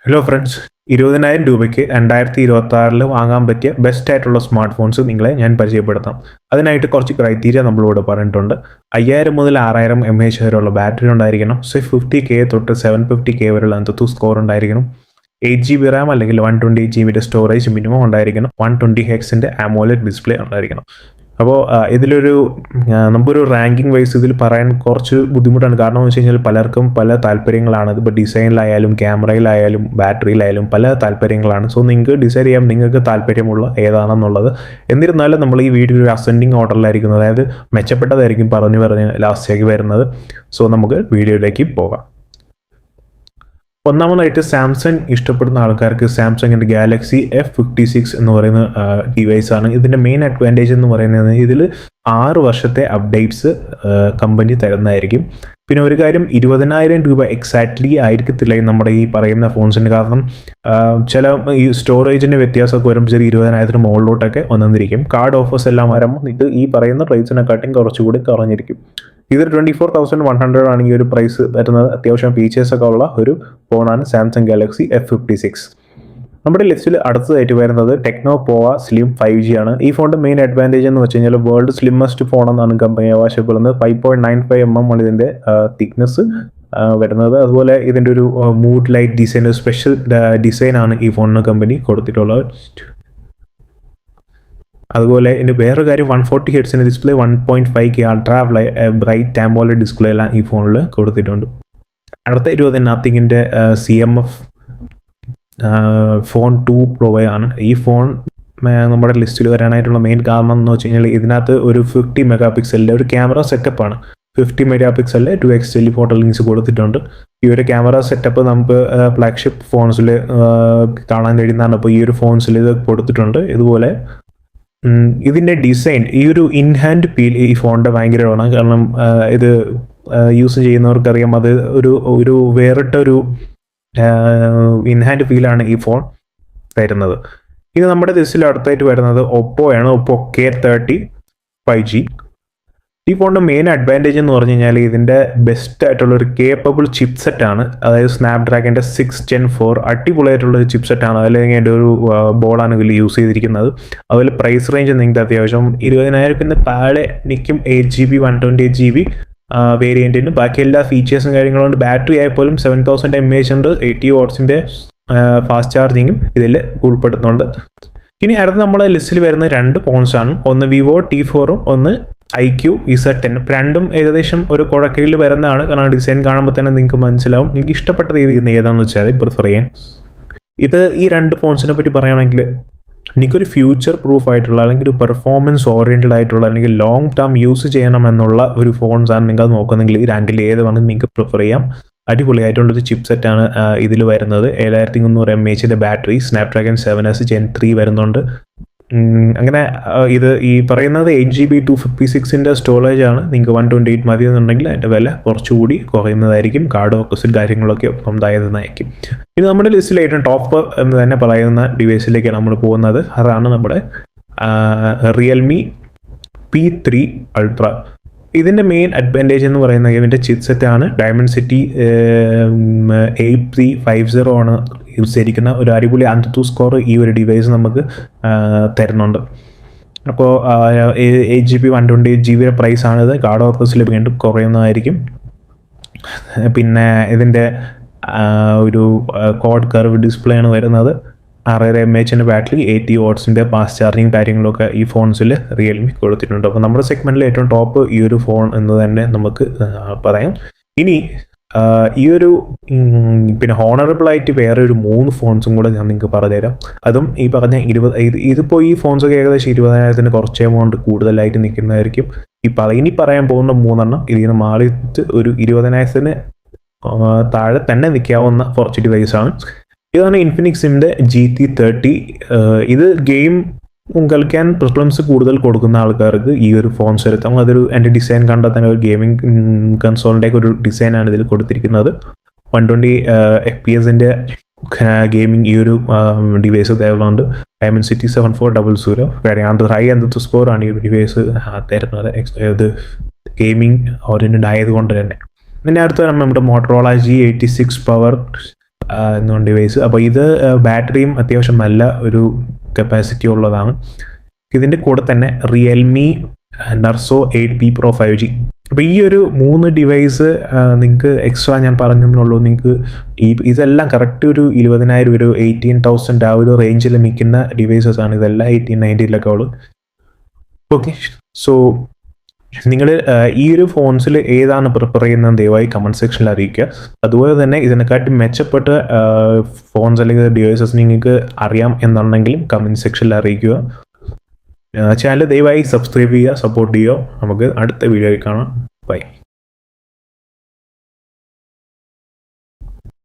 Hello friends, 20,000 രൂപയ്ക്ക് 2026 വാങ്ങാൻ പറ്റിയ ബെസ്റ്റ് ആയിട്ടുള്ള സ്മാർട്ട് ഫോൺസ് നിങ്ങളെ ഞാൻ പരിചയപ്പെടുത്താം. അതിനായിട്ട് കുറച്ച് ക്രൈറ്റീരിയ നമ്മളോട് പറഞ്ഞിട്ടുണ്ട്. 5000 മുതൽ 6000 mAh വരെയുള്ള ബാറ്ററി ഉണ്ടായിരിക്കണം. 650K തൊട്ട് 750K വരെയുള്ള അന്തത്തു സ്കോർ ഉണ്ടായിരിക്കണം. 8 GB റാം അല്ലെങ്കിൽ 128 GB സ്റ്റോറേജ് മിനിമം ഉണ്ടായിരിക്കണം. 120 Hz AMOLED ഡിസ്പ്ലേ ഉണ്ടായിരിക്കണം. അപ്പോൾ നമുക്കൊരു റാങ്കിങ് വൈസ് ഇതിൽ പറയാൻ കുറച്ച് ബുദ്ധിമുട്ടാണ്. കാരണം എന്ന് വെച്ച് കഴിഞ്ഞാൽ പലർക്കും പല താല്പര്യങ്ങളാണ്. ഇപ്പോൾ ഡിസൈനിലായാലും ക്യാമറയിലായാലും ബാറ്ററിയിലായാലും പല താല്പര്യങ്ങളാണ്. സോ നിങ്ങൾക്ക് ഡിസൈഡ് ചെയ്യാം നിങ്ങൾക്ക് താല്പര്യമുള്ള ഏതാണെന്നുള്ളത്. എന്നിരുന്നാലും നമ്മൾ ഈ വീഡിയോ ഒരു അസെൻഡിങ് ഓർഡറിലായിരിക്കും, അതായത് മെച്ചപ്പെട്ടതായിരിക്കും പറഞ്ഞ് ലാസ്റ്റിലേക്ക് വരുന്നത്. സോ നമുക്ക് വീഡിയോയിലേക്ക് പോകാം. ഒന്നാമതായിട്ട് സാംസങ് ഇഷ്ടപ്പെടുന്ന ആൾക്കാർക്ക് സാംസങ്ങിൻ്റെ ഗാലക്സി F56 എന്ന് പറയുന്ന ഡിവൈസാണ്. ഇതിൻ്റെ മെയിൻ അഡ്വാൻറ്റേജ് എന്ന് പറയുന്നത് ഇതിൽ 6 വർഷത്തെ അപ്ഡേറ്റ്സ് കമ്പനി തരുന്നതായിരിക്കും. പിന്നെ ഒരു കാര്യം, 20,000 രൂപ എക്സാക്ട്ലി ആയിരിക്കത്തില്ല നമ്മുടെ ഈ പറയുന്ന ഫോൺസിന്. കാരണം ചില ഈ സ്റ്റോറേജിൻ്റെ വ്യത്യാസമൊക്കെ വരുമ്പോൾ 20,000 മുകളിലോട്ടൊക്കെ വന്നിരിക്കും. കാർഡ് ഓഫേഴ്സ് എല്ലാം വരുമ്പോൾ ഇത് ഈ പറയുന്ന പ്രൈസിനെക്കാട്ടും കുറച്ചുകൂടി കുറഞ്ഞിരിക്കും. ഇത് 24,100 ആണ് ഈ ഒരു പ്രൈസ് വരുന്നത്. അത്യാവശ്യം ഫീച്ചേഴ്സൊക്കെ ഉള്ള ഒരു ഫോണാണ് സാംസങ് ഗാലക്സി F56. നമ്മുടെ ലിസ്റ്റിൽ അടുത്തതായിട്ട് വരുന്നത് ടെക്നോ പോവ സ്ലിം 5G ആണ്. ഈ ഫോണിൻ്റെ മെയിൻ അഡ്വാൻറ്റേജ് എന്ന് വെച്ച് കഴിഞ്ഞാൽ വേൾഡ് സ്ലിമ്മസ്റ്റ് ഫോൺ എന്നാണ് കമ്പനി അവകാശപ്പെടുന്നത്. 5.95 mm ആണ് ഇതിൻ്റെ തിക്നെസ് വരുന്നത്. അതുപോലെ ഇതിൻ്റെ ഒരു മൂഡ് ലൈറ്റ് ഡിസൈൻ, സ്പെഷ്യൽ ഡിസൈനാണ് ഈ ഫോണിന് കമ്പനി കൊടുത്തിട്ടുള്ളത്. അതുപോലെ ഇതിൻ്റെ വേറൊരു കാര്യം, 140 Hz display, 1.5K ultra bright AMOLED display എല്ലാം ഈ ഫോണിൽ കൊടുത്തിട്ടുണ്ട്. അടുത്ത 20 നത്തിങ്ങിൻ്റെ CMF ഫോൺ 2 Pro ആണ്. ഈ ഫോൺ നമ്മുടെ ലിസ്റ്റിൽ വരാനായിട്ടുള്ള മെയിൻ കാരണം എന്ന് വെച്ച് കഴിഞ്ഞാൽ ഇതിനകത്ത് ഒരു 50 MP ഒരു ക്യാമറ സെറ്റപ്പാണ്. 50 MP 2x ടെലിഫോട്ടോ ലിങ്സ് കൊടുത്തിട്ടുണ്ട്. ഈ ഒരു ക്യാമറ സെറ്റപ്പ് നമുക്ക് ഫ്ലാഗ്ഷിപ്പ് ഫോൺസിൽ കാണാൻ കഴിയുന്നതാണ്. അപ്പോൾ ഈ ഒരു ഫോൺസിൽ ഇത് കൊടുത്തിട്ടുണ്ട്. ഇതുപോലെ ഇതിൻ്റെ ഡിസൈൻ, ഈ ഒരു ഇൻഹാൻഡ് ഫീൽ ഈ ഫോണിൻ്റെ ഭയങ്കരമാണ്. കാരണം ഇത് യൂസ് ചെയ്യുന്നവർക്കറിയാം, അത് ഒരു വേറിട്ടൊരു ഇൻഹാൻഡ് ഫീലാണ് ഈ ഫോൺ തരുന്നത്. ഇത് നമ്മുടെ ലിസ്റ്റിൽ അടുത്തായിട്ട് വരുന്നത് ഒപ്പോയാണ്. Oppo K30 5G. ഈ ഫോണിൻ്റെ മെയിൻ അഡ്വാൻറ്റേജ് എന്ന് പറഞ്ഞു കഴിഞ്ഞാൽ ഇതിൻ്റെ ബെസ്റ്റ് ആയിട്ടുള്ള ഒരു കേപ്പബിൾ ചിപ്സെറ്റാണ്. അതായത് സ്നാപ്ഡ്രാഗൻ്റെ 6 Gen 4 അടിപൊളിയായിട്ടുള്ളൊരു ചിപ്സെറ്റാണ്. അതിൻ്റെ ഒരു ബോർഡാണ് ഇതിൽ യൂസ് ചെയ്തിരിക്കുന്നത്. അതുപോലെ പ്രൈസ് റേഞ്ച് നിങ്ങൾക്ക് അത്യാവശ്യം 20,000 താഴെ നിൽക്കും. 8GB 128GB വേരിയൻറ്റിന്. ബാക്കി എല്ലാ ഫീച്ചേഴ്സും കാര്യങ്ങളുണ്ട്. ബാറ്ററി ആയപ്പോലും 7000 mAh ഉണ്ട്. 80 watts ഫാസ്റ്റ് ചാർജിങ്ങും ഇതിൽ ഉൾപ്പെടുത്തുന്നുണ്ട്. ഇനി അടുത്ത നമ്മുടെ ലിസ്റ്റിൽ വരുന്ന 2 ഫോൺസാണ്. ഒന്ന് വിവോ T4 ഒന്ന് IQ Z10. രണ്ടും ഏകദേശം ഒരു കുഴക്കയിൽ വരുന്നതാണ്. കാരണം ഡിസൈൻ കാണുമ്പോൾ തന്നെ നിങ്ങൾക്ക് മനസ്സിലാവും. നിങ്ങൾക്ക് ഇഷ്ടപ്പെട്ട രീതിയിൽ ഏതാണെന്ന് വെച്ചാൽ പ്രിഫർ ചെയ്യാൻ. ഈ 2 ഫോൺസിനെ പറ്റി പറയുകയാണെങ്കിൽ എനിക്കൊരു ഫ്യൂച്ചർ പ്രൂഫ് ആയിട്ടുള്ള അല്ലെങ്കിൽ ഒരു പെർഫോമൻസ് ഓറിയൻറ്റഡ് ആയിട്ടുള്ള അല്ലെങ്കിൽ ലോങ് ടേം യൂസ് ചെയ്യണമെന്നുള്ള ഒരു ഫോൺസാണ് നിങ്ങൾ നോക്കുന്നെങ്കിൽ ഈ രണ്ടിൽ ഏത് വേണമെങ്കിൽ നിങ്ങൾക്ക് പ്രിഫർ ചെയ്യാം. അടിപൊളിയായിട്ടുള്ളൊരു ചിപ്സെറ്റാണ് ഇതിൽ വരുന്നത്. 7300 mAh battery, Snapdragon 7S Gen 3 വരുന്നുണ്ട്. അങ്ങനെ ഇത് ഈ പറയുന്നത് 8GB 256 സ്റ്റോറേജ് ആണ്. നിങ്ങൾക്ക് 128 മതി എന്നുണ്ടെങ്കിൽ അതിൻ്റെ വില കുറച്ചുകൂടി കുറയുന്നതായിരിക്കും. കാർഡ് ഓഫേഴ്സും കാര്യങ്ങളൊക്കെ സ്വന്തമായതായിരിക്കും. ഇത് നമ്മുടെ ലിസ്റ്റിൽ ഏറ്റവും ടോപ്പ് എന്ന് തന്നെ പറയുന്ന ഡിവൈസിലേക്കാണ് നമ്മൾ പോകുന്നത്. അതാണ് നമ്മുടെ റിയൽമി P3 Ultra. ഇതിൻ്റെ മെയിൻ അഡ്വാൻറ്റേജ് എന്ന് പറയുന്നത് ഇതിൻ്റെ ചിപ്സെറ്റാണ്. ഡയമൻസിറ്റി 8350 ആണ് യൂസ് ചെയ്തിരിക്കുന്ന ഒരു അടിപൊളി അന്തത്തു സ്കോർ ഈ ഒരു ഡിവൈസ് നമുക്ക് തരുന്നുണ്ട്. അപ്പോൾ 8GB 128GB പ്രൈസാണിത്. കാർഡ് ഓഫേഴ്സിൽ വീണ്ടും കുറയുന്നതായിരിക്കും. പിന്നെ ഇതിൻ്റെ ഒരു കോഡ് കർവ് ഡിസ്പ്ലേ ആണ് വരുന്നത്. 6.5 mAh battery, 80 watts fast charging കാര്യങ്ങളൊക്കെ ഈ ഫോൺസിൽ റിയൽമി കൊടുത്തിട്ടുണ്ട്. അപ്പോൾ നമ്മുടെ സെഗ്മെൻറ്റിൽ ഏറ്റവും ടോപ്പ് ഈ ഒരു ഫോൺ എന്ന് തന്നെ നമുക്ക് പറയാം. ഇനി ഈ ഒരു പിന്നെ ഹോണറബിൾ ആയിട്ട് വേറെ ഒരു 3 ഫോൺസും കൂടെ ഞാൻ നിങ്ങൾക്ക് പറഞ്ഞുതരാം. അതും ഈ പറഞ്ഞ ഇതിപ്പോൾ ഈ ഫോൺസൊക്കെ ഏകദേശം 20,000 കുറച്ച് എമൗണ്ട് കൂടുതലായിട്ട് നിൽക്കുന്നതായിരിക്കും. ഇനി പറയാൻ പോകുന്ന 3 എണ്ണം ഇതിന് മാറിയിട്ട് ഒരു 20,000 താഴെ തന്നെ നിൽക്കാവുന്ന കുറച്ച് ഡിവൈസാണ്. ഇതാണ് ഇൻഫിനിക്സിൻ്റെ GT30. ഇത് ഗെയിം കളിക്കാൻ പ്രിഫറൻസ് കൂടുതൽ കൊടുക്കുന്ന ആൾക്കാർക്ക് ഈ ഒരു ഫോൺസ് എടുത്താൽ എൻ്റെ ഡിസൈൻ കണ്ടാൽ തന്നെ ഒരു ഗെയിമിംഗ് കൺസോളിൻ്റെ ഒരു ഡിസൈനാണ് ഇതിൽ കൊടുത്തിരിക്കുന്നത്. 120 FPS ഗെയിമിംഗ് ഈ ഒരു ഡിവൈസ് തരുന്നുണ്ട്. ഡയമൻസിറ്റി 7400 വേറെ ഹൈ അന്തത്തു സ്കോറാണ് ഈ ഒരു ഡിവൈസ് തരുന്നത്. ഇത് ഗെയിമിംഗ് ഓറിയൻറ്റഡ് ആയതുകൊണ്ട് തന്നെ. ഇതിൻ്റെ അടുത്ത് നമ്മുടെ മോട്ടറോള G86 പവർ എന്നുകൊണ്ട് ഡിവൈസ്. അപ്പോൾ ഇത് ബാറ്ററിയും അത്യാവശ്യം നല്ല ഒരു കപ്പാസിറ്റി ഉള്ളതാണ്. ഇതിൻ്റെ കൂടെ തന്നെ Realme Narzo 8P Pro 5G. അപ്പോൾ ഈ ഒരു 3 ഡിവൈസ് നിങ്ങൾക്ക് എക്സ്ട്രാ ഞാൻ പറഞ്ഞെന്നുള്ളൂ. നിങ്ങൾക്ക് ഇതെല്ലാം കറക്റ്റ് ഒരു 20,000 ഒരു 18,000 ആ ഒരു റേഞ്ചിൽ നിൽക്കുന്ന ഡിവൈസസ് ആണ് ഇതെല്ലാം. 18-19 ഉള്ളു. ഓക്കെ, സോ നിങ്ങൾ ഈ ഒരു ഫോൺസിൽ ഏതാണ് പ്രിഫർ ചെയ്യുന്നത് ദയവായി കമൻറ്റ് സെക്ഷനിൽ അറിയിക്കുക. അതുപോലെ തന്നെ ഇതിനെക്കാട്ടി മെച്ചപ്പെട്ട ഫോൺസ് അല്ലെങ്കിൽ ഡിവൈസസ് നിങ്ങൾക്ക് അറിയാം എന്നുണ്ടെങ്കിലും കമൻറ്റ് സെക്ഷനിൽ അറിയിക്കുക. ചാനൽ ദയവായി സബ്സ്ക്രൈബ് ചെയ്യുക, സപ്പോർട്ട് ചെയ്യുക. നമുക്ക് അടുത്ത വീഡിയോയിൽ കാണാം. ബൈ.